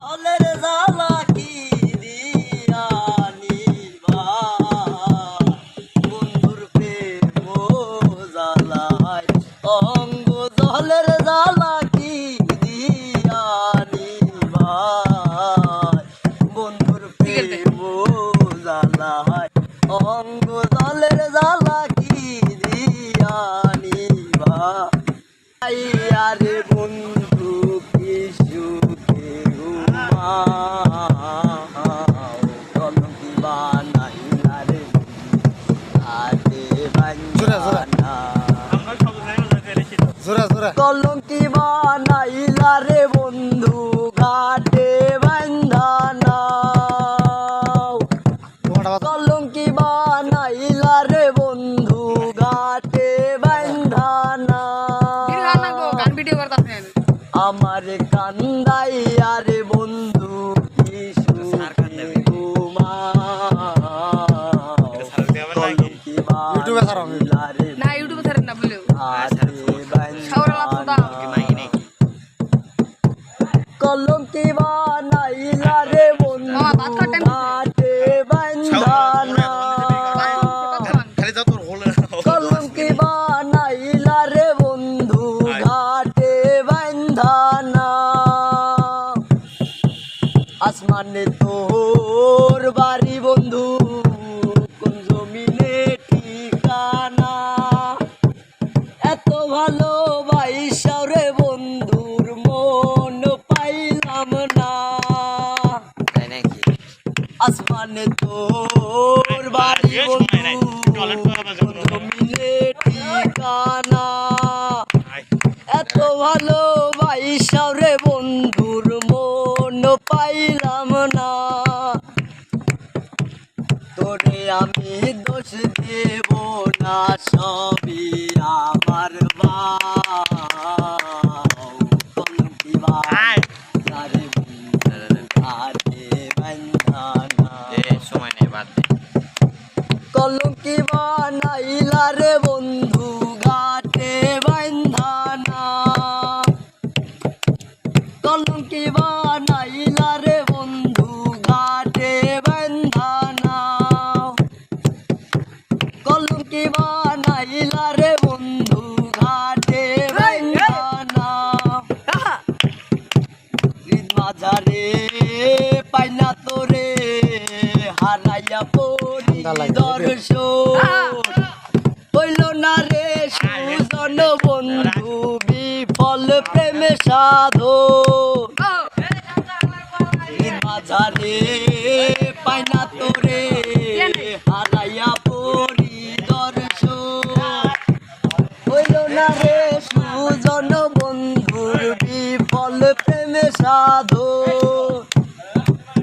জলের জ্বালা কি দিয়া নিবাই, বন্ধুর প্রেম জ্বালায় অঙ্গ। জলের জ্বালা কি দিয়া নিবাই, বন্ধুর প্রেম জ্বালায় অঙ্গ। জলের জ্বালা কি দিয়া নিবাই, আরে বন্ধু কি সুখে ঘুমাও, কলঙ্কি বানাইলা রে আগে বাঞ্ছানা। কলঙ্কি বানাইলা রে বন্ধু ঘাটে বান্ধানা। কলঙ্কি বানাইলা রে বন্ধু ঘাটে বান্ধানা। আমার কান্দাইয়া রে বন্ধু কি সুখে ঘুমাও, কলঙ্কি বানাইলা রে ঘাটে বান্ধানা। কলঙ্কি বানাইলা রে বন্ধু ঘাটে বান্ধানা। কলঙ্কি বানাইলা রে বন্ধু ঘাটে বান্ধানা। আসমানে তোর বাড়ি বন্ধু, কোন জমিনে ঠিকানা। এত ভালোবাসা রে বন্ধুর মন পাইলাম না। আসমানে তোর বাড়ি বন্ধু, কোন জমিনে ঠিকানা। এত ভালোবাসা রে বন্ধুর মন পাইলাম না। তোরে আমি দোষ দেব না, সবই আমার বাও। কলঙ্কি বানাইলা রে বন্ধু ঘাটে বান্ধানা। কলঙ্কি বানাইলা রে বন্ধু ঘাটে বান্ধানা। কলঙ্কি বানাইলা রে বন্ধু ঘাটে বান্ধানা। কলঙ্কি বানাইলা রে বন্ধু ঘাটে বান্ধানা। হৃদ মাঝারে পাইনা তোরে হারাইয়া পড়ি দর্শন। হইল না রে সুজন বন্ধু বিফল প্রেমে সাধন। মাঝারে পাইনা তোরে হারাইয়া পড়ি দর্শন। হইল না রে সুজন বন্ধুর বিফল প্রেমে সাধন।